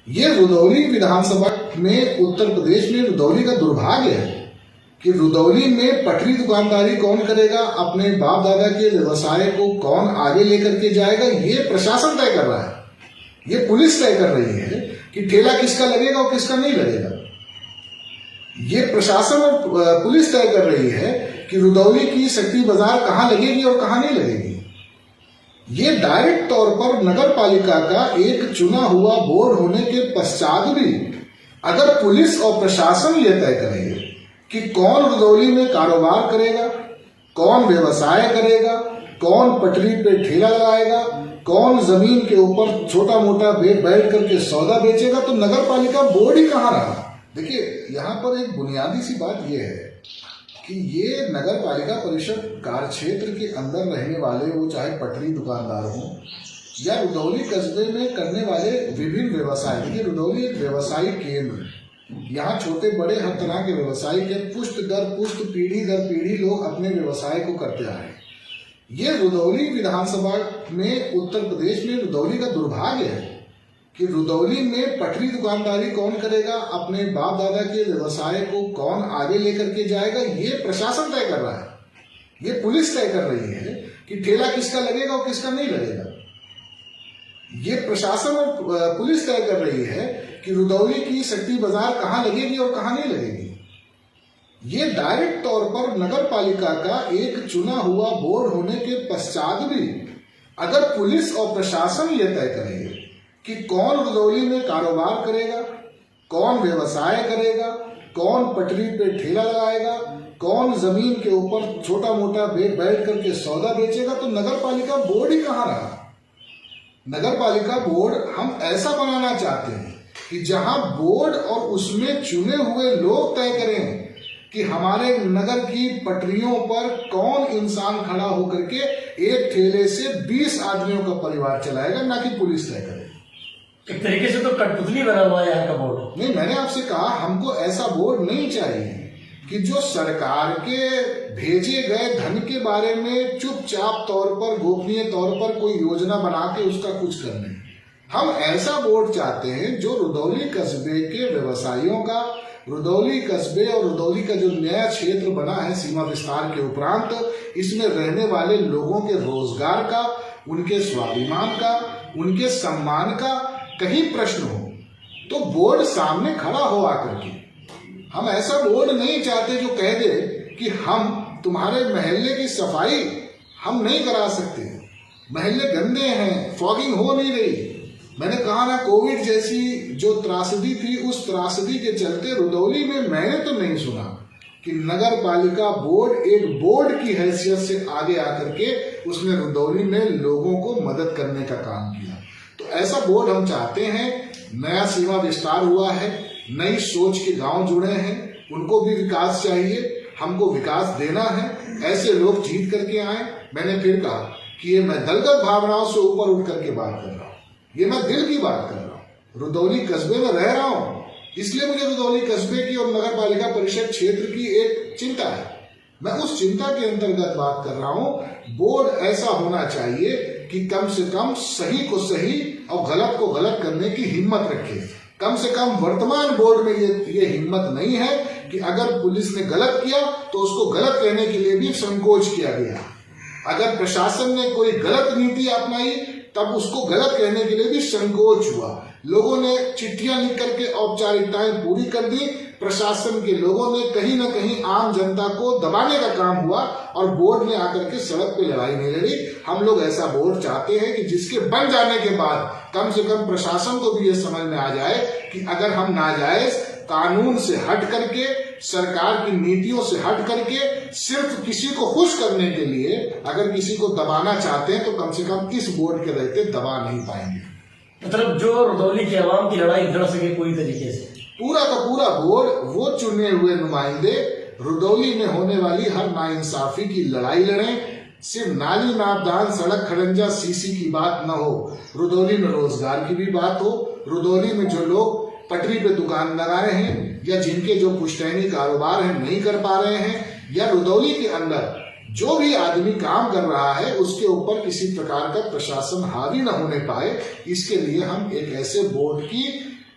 ये रुदौली विधानसभा में उत्तर प्रदेश में रुदौली का दुर्भाग्य है कि रुदौली में पटरी दुकानदारी कौन करेगा, अपने बाप दादा के व्यवसाय को कौन आगे लेकर के जाएगा, ये प्रशासन तय कर रहा है। ये पुलिस तय कर रही है कि ठेला किसका लगेगा और किसका नहीं लगेगा। ये प्रशासन और पुलिस तय कर रही है कि रुदौली की शक्ति बाजार कहाँ लगेगी और कहाँ नहीं लगेगी। ये डायरेक्ट तौर पर नगर पालिका का एक चुना हुआ बोर्ड होने के पश्चात भी अगर पुलिस और प्रशासन ये तय करेंगे कि कौन रुदौली में कारोबार करेगा, कौन व्यवसाय करेगा, कौन पटरी पे ठेला लगाएगा, कौन जमीन के ऊपर छोटा मोटा बैठ करके सौदा बेचेगा, तो नगर पालिका बोर्ड ही कहाँ रहा। देखिए, यहाँ पर एक बुनियादी सी बात यह है कि ये नगर पालिका परिषद कार्य क्षेत्र के अंदर रहने वाले, वो चाहे पटरी दुकानदार हों या रुदौली कस्बे में करने वाले विभिन्न व्यवसाय। देखिए, रुदौली एक व्यवसायिक केंद्र है। यहाँ छोटे बड़े हर तरह के व्यवसायी के पुष्ट दर पुष्ट, पीढ़ी दर पीढ़ी लोग अपने व्यवसाय को करते आ रहे हैं। ये रुदौली विधानसभा में उत्तर प्रदेश में रुदौली का दुर्भाग्य है कि रुदौली में पटरी दुकानदारी कौन करेगा, अपने बाप दादा के व्यवसाय को कौन आगे लेकर के जाएगा, ये प्रशासन तय कर रहा है। ये पुलिस तय कर रही है कि ठेला किसका लगेगा और किसका नहीं लगेगा। ये प्रशासन और पुलिस तय कर रही है कि रुदौली की शक्ति बाजार कहाँ लगेगी और कहाँ नहीं लगेगी। ये डायरेक्ट तौर पर नगर पालिका का एक चुना हुआ बोर्ड होने के पश्चात भी अगर पुलिस और प्रशासन ये तय करेंगे कि कौन रुदौली में कारोबार करेगा, कौन व्यवसाय करेगा, कौन पटरी पे ठेला लगाएगा, कौन जमीन के ऊपर छोटा मोटा बैठ करके सौदा बेचेगा, तो नगर पालिका बोर्ड ही कहाँ रहा। नगर पालिका बोर्ड हम ऐसा बनाना चाहते हैं कि जहां बोर्ड और उसमें चुने हुए लोग तय करें कि हमारे नगर की पटरियों पर कौन इंसान खड़ा होकर के एक ठेले से 20 आदमियों का परिवार चलाएगा, ना कि पुलिस तय करे। एक तरीके से तो कठपुतली बना हुआ है यहाँ का बोर्ड। नहीं, मैंने आपसे कहा हमको ऐसा बोर्ड नहीं चाहिए कि जो सरकार के भेजे गए धन के बारे में चुपचाप तौर पर, गोपनीय तौर पर कोई योजना बना के उसका कुछ कर ले। हम ऐसा बोर्ड चाहते हैं जो रुदौली कस्बे के व्यवसायियों का, रुदौली कस्बे और रुदौली का जो नया क्षेत्र बना है सीमा विस्तार के उपरांत, इसमें रहने वाले लोगों के रोजगार का, उनके स्वाभिमान का, उनके सम्मान का कहीं प्रश्न हो तो बोर्ड सामने खड़ा हो आकर के। हम ऐसा बोर्ड नहीं चाहते जो कह दे कि हम तुम्हारे महल्ले की सफाई हम नहीं करा सकते, महल्ले गंदे हैं, फॉगिंग हो नहीं रही। मैंने कहा ना, कोविड जैसी जो त्रासदी थी, उस त्रासदी के चलते रुदौली में मैंने तो नहीं सुना कि नगर पालिका बोर्ड एक बोर्ड की हैसियत से आगे आकर के उसने रुदौली में लोगों को मदद करने का काम किया। तो ऐसा बोर्ड हम चाहते हैं। नया सीमा विस्तार हुआ है, नई सोच के गांव जुड़े हैं, उनको भी विकास चाहिए, हमको विकास देना है। ऐसे लोग जीत करके आए। मैंने फिर कहा कि ये मैं दलगत भावनाओं से ऊपर उठ करके बात कर रहा हूँ, ये मैं दिल की बात कर रहा हूँ। रुदौली कस्बे में रह रहा हूँ, इसलिए मुझे रुदौली कस्बे की और नगर पालिका परिषद क्षेत्र की एक चिंता है। मैं उस चिंता के अंतर्गत बात कर रहा हूँ। बोर्ड ऐसा होना चाहिए कि कम से कम सही को सही और गलत को गलत करने की हिम्मत रखे। कम से कम वर्तमान बोर्ड में ये हिम्मत नहीं है कि अगर पुलिस ने गलत किया तो उसको गलत कहने के लिए भी संकोच किया गया। अगर प्रशासन ने कोई गलत नीति अपनाई तब उसको गलत कहने के लिए भी संकोच हुआ। लोगों ने चिट्ठियां लिख करके औपचारिकताएं पूरी कर दी। प्रशासन के लोगों ने कहीं ना कहीं आम जनता को दबाने का काम हुआ और बोर्ड ने आकर के सड़क पे लड़ाई नहीं लड़ी। हम लोग ऐसा बोर्ड चाहते हैं कि जिसके बन जाने के बाद कम से कम प्रशासन को भी ये समझ में आ जाए कि अगर हम नाजायज कानून से हट करके, सरकार की नीतियों से हट करके सिर्फ किसी को खुश करने के लिए अगर किसी को दबाना चाहते हैं तो कम से कम इस बोर्ड के रहते दबा नहीं पाएंगे। मतलब जो रुदौली की आवाम की लड़ाई लड़ सके पूरी तरीके से, पूरा का पूरा बोर्ड, वो चुने हुए नुमाइंदे रुदौली में होने वाली हर नाइंसाफी की लड़ाई लड़ें। सिर्फ नाली नापदान, सड़क खड़ंजा, सीसी की बात न हो, रुदौली में रोजगार की भी बात हो। रुदौली में जो लोग पटरी पे दुकान लगाए हैं या जिनके जो पुश्तैनी कारोबार है नहीं कर पा रहे हैं, या रुदौली के अंदर जो भी आदमी काम कर रहा है उसके ऊपर किसी प्रकार का प्रशासन हावी न होने पाए, इसके लिए हम एक ऐसे बोर्ड की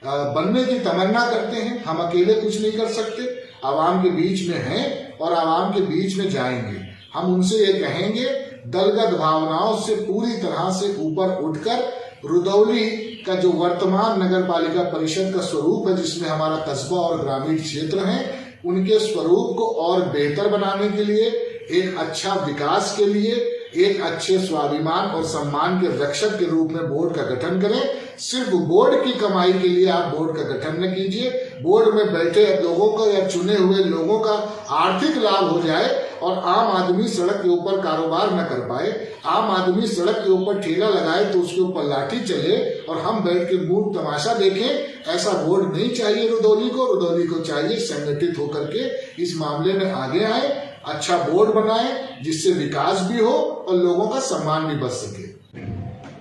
बनने की तमन्ना करते हैं। हम अकेले कुछ नहीं कर सकते, आवाम के बीच में हैं और आवाम के बीच में जाएंगे। हम उनसे ये कहेंगे, दलगत भावनाओं से पूरी तरह से ऊपर उठकर रुदौली का जो वर्तमान नगर पालिका परिषद का स्वरूप है, जिसमें हमारा कस्बा और ग्रामीण क्षेत्र है, उनके स्वरूप को और बेहतर बनाने के लिए, एक अच्छा विकास के लिए, एक अच्छे स्वाभिमान और सम्मान के रक्षक के रूप में बोर्ड का गठन करें। सिर्फ बोर्ड की कमाई के लिए आप बोर्ड का गठन न कीजिए। बोर्ड में बैठे लोगों का या चुने हुए लोगों का आर्थिक लाभ हो जाए और आम आदमी सड़क के ऊपर कारोबार न कर पाए। आम आदमी सड़क के ऊपर ठेला लगाए तो उसके ऊपर लाठी चले और हम बैठ के मूर्ख तमाशा देखें। ऐसा बोर्ड नहीं चाहिए रुदौली को। रुदौली को चाहिए संगठित होकर के इस मामले में आगे आए, अच्छा बोर्ड बनाए जिससे विकास भी हो और लोगों का सम्मान भी बढ़ सके।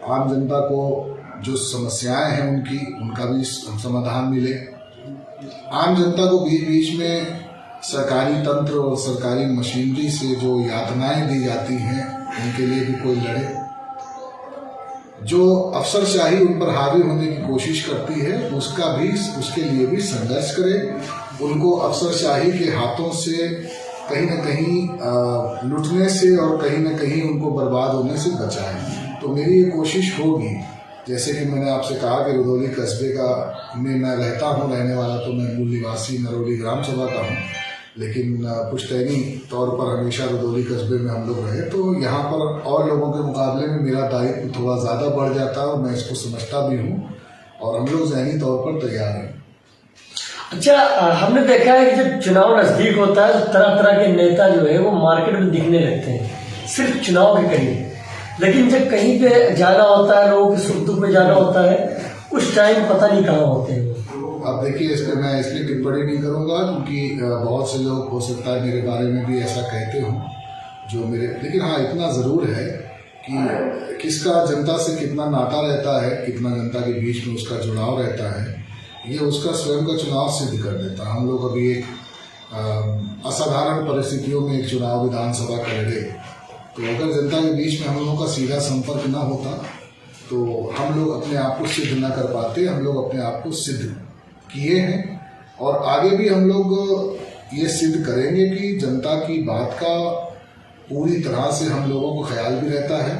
आम जनता को जो समस्याएं हैं उनका भी समाधान मिले। आम जनता को बीच बीच में सरकारी तंत्र और सरकारी मशीनरी से जो यातनाएं दी जाती हैं उनके लिए भी कोई लड़े। जो अफसरशाही उन पर हावी होने की कोशिश करती है उसके लिए भी संघर्ष करे। उनको अफसरशाही के हाथों से कहीं न कहीं लुटने से और कहीं न कहीं उनको बर्बाद होने से बचाएं। तो मेरी ये कोशिश होगी, जैसे कि मैंने आपसे कहा कि रुदौली कस्बे में मैं रहता हूँ, रहने वाला तो मैं मूल निवासी नरौली ग्राम सभा का हूँ, लेकिन पुश्तैनी तौर पर हमेशा रुदौली कस्बे में हम लोग रहे। तो यहाँ पर और लोगों के मुकाबले में मेरा दायित्व थोड़ा ज़्यादा बढ़ जाता है और मैं इसको समझता भी हूँ और हम लोग ज़हनी तौर पर तैयार हैं। अच्छा, हमने देखा है कि जब चुनाव नजदीक होता है तो तरह तरह के नेता जो है वो मार्केट में दिखने लगते हैं सिर्फ चुनाव के करीब। लेकिन जब कहीं पे जाना होता है, लोगों के सुख दुख में जाना होता है, उस टाइम पता नहीं कहाँ होते हैं। अब देखिए, इस पर मैं इसलिए टिप्पणी नहीं करूंगा क्योंकि बहुत से लोग हो सकता है मेरे बारे में भी ऐसा कहते हों जो मेरे, लेकिन हाँ इतना ज़रूर है कि किसका जनता से कितना नाता रहता है, कितना जनता के बीच में उसका जुड़ाव रहता है, ये उसका स्वयं का चुनाव सिद्ध कर देता है। हम लोग अभी एक असाधारण परिस्थितियों में एक चुनाव विधानसभा का लड़े, तो अगर जनता के बीच में हम लोगों का सीधा संपर्क न होता तो हम लोग अपने आप को सिद्ध न कर पाते। हम लोग अपने आप को सिद्ध किए हैं और आगे भी हम लोग ये सिद्ध करेंगे कि जनता की बात का पूरी तरह से हम लोगों को ख्याल भी रहता है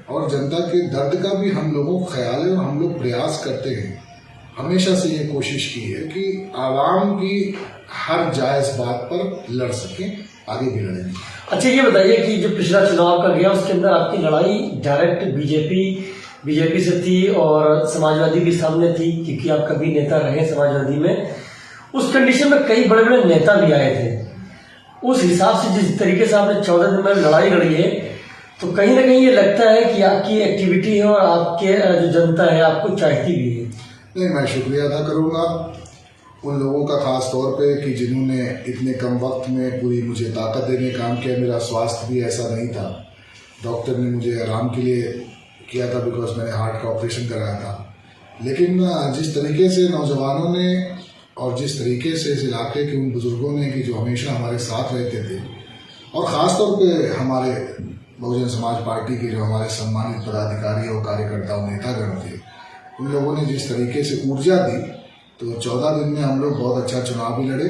और जनता के दर्द का भी हम लोगों को ख्याल है और हम लोग प्रयास करते हैं। हमेशा से ये कोशिश की है कि आवाम की हर जायज़ बात पर लड़ सकें, आगे भी लड़ेंगे। अच्छा, ये बताइए कि जो पिछला चुनाव का गया उसके अंदर आपकी लड़ाई डायरेक्ट बीजेपी से थी और समाजवादी भी सामने थी, क्योंकि आप कभी नेता रहे समाजवादी में। उस कंडीशन में कई बड़े बड़े नेता भी आए थे। उस हिसाब से जिस तरीके से आपने 14 दिन में लड़ाई लड़ी है, तो कहीं ना कहीं ये लगता है कि आपकी एक्टिविटी है और आपके जो जनता है आपको चाहती भी है। नहीं, मैं शुक्रिया अदा करूंगा उन लोगों का, खास तौर पे कि जिन्होंने इतने कम वक्त में पूरी मुझे ताकत देने काम किया। मेरा स्वास्थ्य भी ऐसा नहीं था, डॉक्टर ने मुझे आराम के लिए किया था बिकॉज मैंने हार्ट का ऑपरेशन कराया था। लेकिन जिस तरीके से नौजवानों ने और जिस तरीके से इस इलाके के उन बुजुर्गों ने कि जो हमेशा हमारे साथ रहते थे, और ख़ास तौर पे हमारे बहुजन समाज पार्टी के जो हमारे सम्मानित पदाधिकारी और कार्यकर्ता और नेतागण थे, उन लोगों ने जिस तरीके से ऊर्जा दी, तो 14 दिन में हम लोग बहुत अच्छा चुनाव भी लड़े।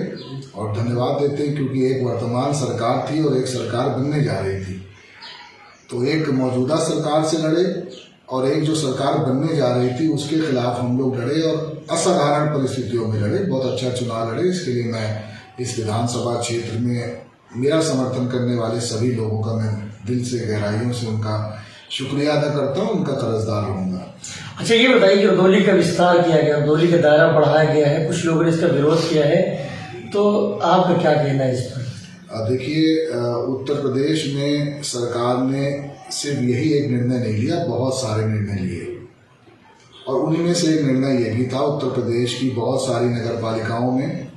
और धन्यवाद देते हैं क्योंकि एक वर्तमान सरकार थी और एक सरकार बनने जा रही थी, तो एक मौजूदा सरकार से लड़े और एक जो सरकार बनने जा रही थी उसके खिलाफ हम लोग लड़े और असाधारण परिस्थितियों में लड़े, बहुत अच्छा चुनाव लड़े। इसके लिए मैं इस विधानसभा क्षेत्र में मेरा समर्थन करने वाले सभी लोगों का मैं दिल से गहराइयों से उनका शुक्रिया अदा करता हूँ, उनका कर्जदार रहूंगा। अच्छा, ये बताइए कि रुदौली का विस्तार किया गया, रुदौली का दायरा बढ़ाया गया है, कुछ लोगों ने इसका विरोध किया है, तो आपका क्या कहना है इस पर? देखिए, उत्तर प्रदेश में सरकार ने सिर्फ यही एक निर्णय नहीं लिया, बहुत सारे निर्णय लिए और उन्हीं में से एक निर्णय ये भी था उत्तर प्रदेश की बहुत सारी नगर पालिकाओं में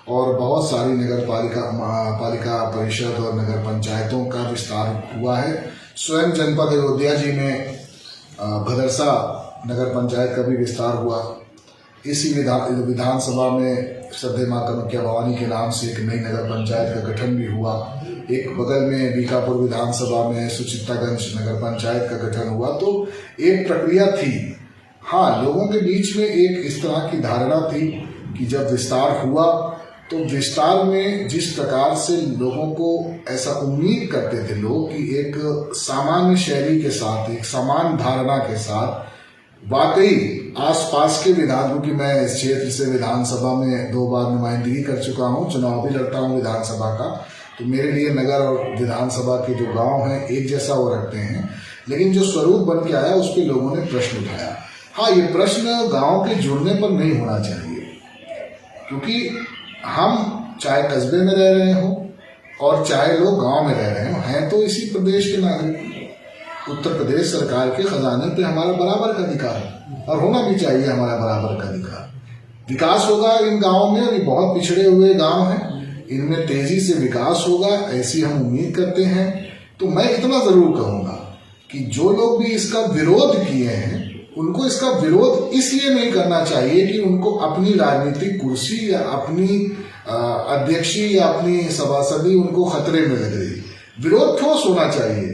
और बहुत सारी नगर पालिका परिषद और नगर पंचायतों का विस्तार हुआ है। स्वयं जनपद अयोध्या जी में भदरसा नगर पंचायत का भी विस्तार हुआ। इसी विधानसभा में श्रद्धेय मां कामाख्या भवानी के नाम से एक नई नगर पंचायत का गठन भी हुआ। एक बगल में बीकापुर विधानसभा में सुचित्तागंज नगर पंचायत का गठन हुआ। तो एक प्रक्रिया थी हाँ, लोगों के बीच में एक इस तरह की धारणा थी कि जब विस्तार हुआ तो विस्तार में जिस प्रकार से लोगों को ऐसा उम्मीद करते थे लोग कि एक सामान्य शैली के साथ, एक समान धारणा के साथ, वाकई आसपास के विधान, क्योंकि मैं इस क्षेत्र से विधानसभा में 2 बार नुमाइंदगी कर चुका हूँ, चुनाव भी लड़ता हूँ विधानसभा का, तो मेरे लिए नगर और विधानसभा के जो गांव हैं एक जैसा वो रखते हैं। लेकिन जो स्वरूप बन के आया उस पर लोगों ने प्रश्न उठाया। हाँ, ये प्रश्न गांव के जुड़ने पर नहीं होना चाहिए, क्योंकि हम चाहे कस्बे में रह रहे हों और चाहे लोग गांव में रह रहे हों, हैं तो इसी प्रदेश के नागरिक। उत्तर प्रदेश सरकार के खजाने पे हमारा बराबर का अधिकार है और होना भी चाहिए हमारा बराबर का अधिकार। विकास होगा इन गांवों में, और ये बहुत पिछड़े हुए गांव हैं, इनमें तेजी से विकास होगा ऐसी हम उम्मीद करते हैं। तो मैं इतना जरूर कहूंगा कि जो लोग भी इसका विरोध किए हैं उनको इसका विरोध इसलिए नहीं करना चाहिए कि उनको अपनी राजनीतिक कुर्सी या अपनी अध्यक्षी या अपनी सभासदी उनको खतरे में लग रही। विरोध ठोस होना चाहिए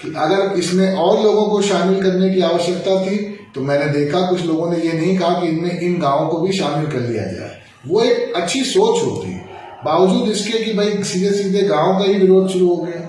कि अगर इसमें और लोगों को शामिल करने की आवश्यकता थी तो मैंने देखा कुछ लोगों ने ये नहीं कहा कि इनमें इन गांवों को भी शामिल कर लिया जाए। वो एक अच्छी सोच होती, बावजूद इसके कि भाई सीधे सीधे गांव का ही विरोध शुरू हो गया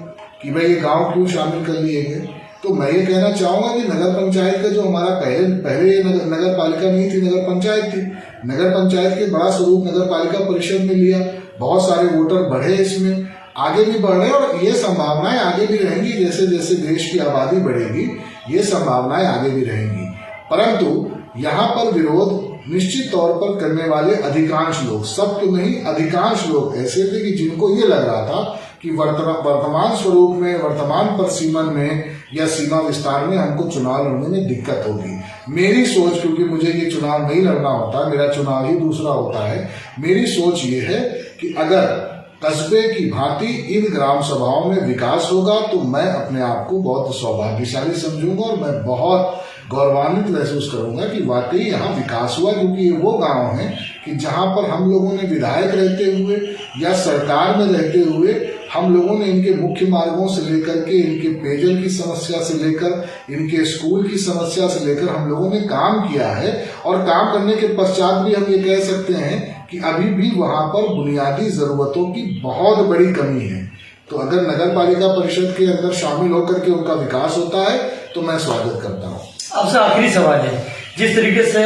कि भाई ये गांव क्यों शामिल कर लिए गए। तो मैं ये कहना चाहूंगा कि नगर पंचायत का जो हमारा पहले नगर पालिका नहीं थी, नगर पंचायत थी। नगर पंचायत के बड़ा स्वरूप नगर पालिका परिषद में लिया, बहुत सारे वोटर बढ़े, इसमें आगे भी बढ़ रहे और ये संभावनाएं आगे भी रहेंगी। जैसे जैसे देश की आबादी बढ़ेगी ये संभावनाएं आगे भी रहेंगी। परंतु यहाँ पर विरोध निश्चित तौर पर करने वाले अधिकांश लोग, सब तो नहीं, अधिकांश लोग ऐसे थे कि जिनको ये लग रहा था कि वर्तमान स्वरूप में, वर्तमान परिसीमन में या सीमा विस्तार में हमको चुनाव लड़ने में दिक्कत होगी। मेरी सोच, क्योंकि मुझे ये चुनाव नहीं लड़ना होता, मेरा चुनाव ही दूसरा होता है, मेरी सोच ये है कि अगर कस्बे की भांति इन ग्राम सभाओं में विकास होगा तो मैं अपने आप को बहुत सौभाग्यशाली समझूंगा और मैं बहुत गौरवान्वित महसूस करूंगा कि वाकई यहाँ विकास हुआ। क्योंकि ये वो गांव हैं कि जहां पर हम लोगों ने विधायक रहते हुए या सरकार में रहते हुए हम लोगों ने इनके मुख्य मार्गों से लेकर के, इनके पेयजल की समस्या से लेकर, इनके स्कूल की समस्या से लेकर हम लोगों ने काम किया है। और काम करने के पश्चात भी हम ये कह सकते हैं कि अभी भी वहां पर बुनियादी जरूरतों की बहुत बड़ी कमी है। तो अगर नगर पालिका परिषद के अंदर शामिल होकर के उनका विकास होता है तो मैं स्वागत करता हूँ। आपसे आखिरी सवाल है, जिस तरीके से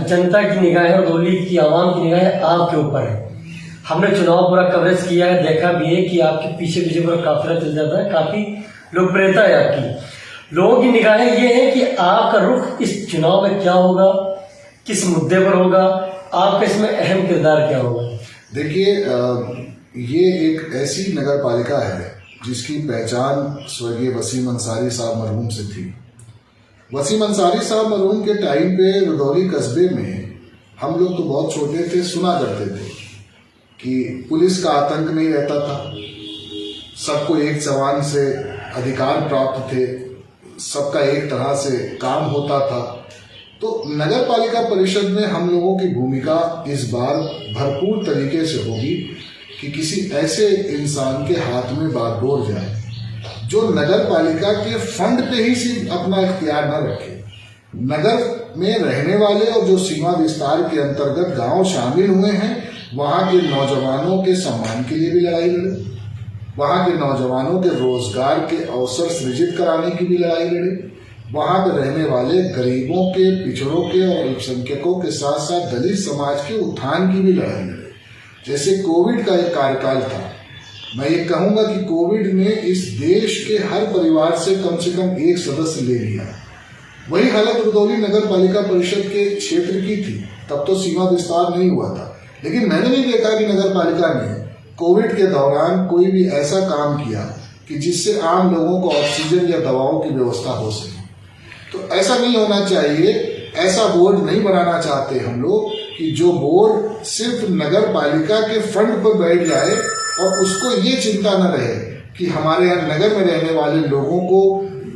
जनता की निगाहें और रदौली की आवाम की निगाहें आपके ऊपर है, हमने चुनाव पूरा कवरेज किया है, देखा भी है कि आपके पीछे पीछे पूरा काफिला चल जाता है, काफी लोकप्रियता है आपकी। लोगों की निगाहें ये है कि आपका रुख इस चुनाव में क्या होगा, किस मुद्दे पर होगा, आपका इसमें अहम किरदार क्या होगा? देखिए, ये एक ऐसी नगर पालिका है जिसकी पहचान स्वर्गीय वसीम अंसारी साहब मरहूम से थी। वसीम अंसारी साहब मरहूम के टाइम पे रदौली कस्बे में हम लोग तो बहुत छोटे थे, सुना करते थे कि पुलिस का आतंक नहीं रहता था, सबको एक समान से अधिकार प्राप्त थे, सबका एक तरह से काम होता था। तो नगर पालिका परिषद में हम लोगों की भूमिका इस बार भरपूर तरीके से होगी कि किसी ऐसे इंसान के हाथ में बागडोर जाए जो नगर पालिका के फंड पे ही सिर्फ अपना इख्तियार न रखे, नगर में रहने वाले और जो सीमा विस्तार के अंतर्गत गांव शामिल हुए हैं वहां के नौजवानों के सम्मान के लिए भी लड़ाई लड़े, वहां के नौजवानों के रोजगार के अवसर सृजित कराने की भी लड़ाई लड़े, वहां पर रहने वाले गरीबों के, पिछड़ों के और अल्पसंख्यकों के साथ साथ दलित समाज के उत्थान की भी लड़ाई लड़े। जैसे कोविड का एक कार्यकाल था, मैं ये कहूंगा कि कोविड ने इस देश के हर परिवार से कम एक सदस्य ले लिया। वही हालत रदौली नगर पालिका परिषद के क्षेत्र की थी, तब तो सीमा विस्तार नहीं हुआ था, लेकिन मैंने नहीं देखा कि नगर पालिका ने कोविड के दौरान कोई भी ऐसा काम किया कि जिससे आम लोगों को ऑक्सीजन या दवाओं की व्यवस्था हो सके। तो ऐसा नहीं होना चाहिए, ऐसा बोर्ड नहीं बनाना चाहते हम लोग कि जो बोर्ड सिर्फ नगर पालिका के फंड पर बैठ जाए और उसको ये चिंता न रहे कि हमारे यहाँ नगर में रहने वाले लोगों को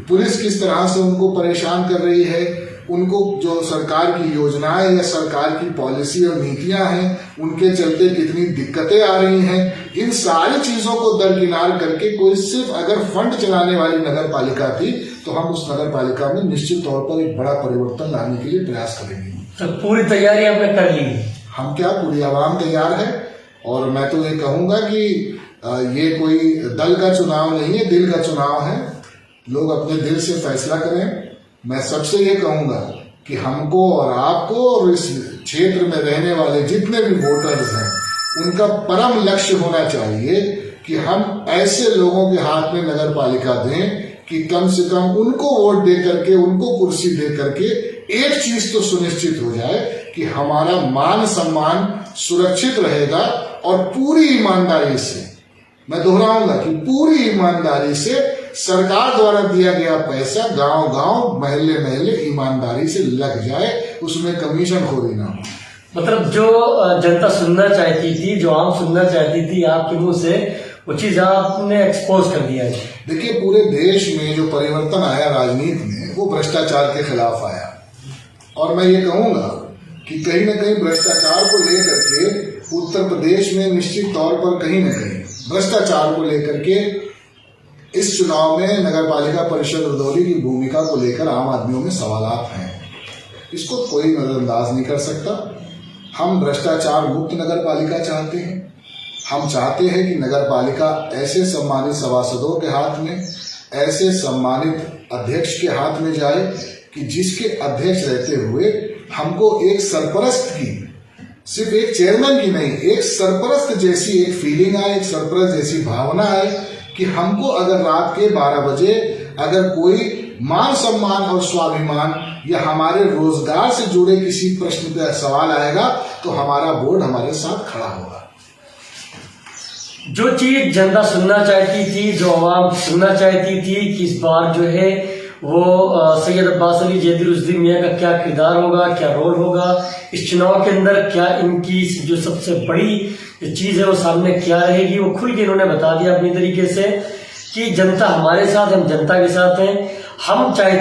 पुलिस किस तरह से उनको परेशान कर रही है, उनको जो सरकार की योजनाएं या सरकार की पॉलिसी और नीतियां हैं उनके चलते कितनी दिक्कतें आ रही हैं, इन सारी चीजों को दरकिनार करके कोई सिर्फ अगर फंड चलाने वाली नगर पालिका थी तो हम उस नगर पालिका में निश्चित तौर पर एक बड़ा परिवर्तन लाने के लिए प्रयास करेंगे। तो पूरी तैयारी आपने कर ली? हम क्या, पूरी आवाम तैयार है। और मैं तो ये कहूंगा कि ये कोई दल का चुनाव नहीं है, दिल का चुनाव है। लोग अपने दिल से फैसला करें। मैं सबसे ये कहूंगा कि हमको और आपको और इस क्षेत्र में रहने वाले जितने भी वोटर्स हैं उनका परम लक्ष्य होना चाहिए कि हम ऐसे लोगों के हाथ में नगर पालिका दें कि कम से कम उनको वोट दे करके, उनको कुर्सी दे करके एक चीज तो सुनिश्चित हो जाए कि हमारा मान सम्मान सुरक्षित रहेगा और पूरी ईमानदारी से, मैं दोहराऊंगा कि पूरी ईमानदारी से सरकार द्वारा दिया गया पैसा गांव गांव, महल्ले महल्ले ईमानदारी से लग जाए, उसमें कमीशन खोरी ना हो। मतलब जो जनता सुनना चाहती थी, जो आम सुनना चाहती थी आपके मुंह से, वो चीज आपने एक्सपोज कर दिया है। देखिए, पूरे देश में जो परिवर्तन आया राजनीति में वो भ्रष्टाचार के खिलाफ आया। और मैं ये कहूंगा कि कहीं ना कहीं भ्रष्टाचार को लेकर के उत्तर प्रदेश में निश्चित तौर पर कहीं ना कहीं भ्रष्टाचार को लेकर के इस चुनाव में नगर पालिका परिषद रुदौली की भूमिका को लेकर आम आदमियों में सवालात हैं। इसको कोई नजरअंदाज नहीं कर सकता। हम भ्रष्टाचार मुक्त नगर पालिका चाहते हैं। हम चाहते हैं कि नगर पालिका ऐसे सम्मानित सभासदों के हाथ में, ऐसे सम्मानित अध्यक्ष के हाथ में जाए कि जिसके अध्यक्ष रहते हुए हमको एक सरपरस्त की, सिर्फ एक चेयरमैन की नहीं, एक सरपरस्त जैसी एक फीलिंग आए, एक सरपरस्त जैसी भावना आए कि हमको अगर रात के 12 बजे अगर कोई मान सम्मान और स्वाभिमान या हमारे रोजगार से जुड़े किसी प्रश्न पर सवाल आएगा तो हमारा बोर्ड हमारे साथ खड़ा होगा। जो चीज जनता सुनना चाहती थी, जो आवाम सुनना चाहती थी कि इस बार जो है वो सैयद अब्बास अली जैदी मियां का क्या किरदार होगा, क्या रोल होगा इस चुनाव के अंदर, क्या इनकी जो सबसे बड़ी चीज है वो सामने क्या रहेगी, वो खुल के इन्होंने बता दिया अपनी तरीके से कि जनता हमारे साथ, हम जनता के साथ हैं। हम चाहते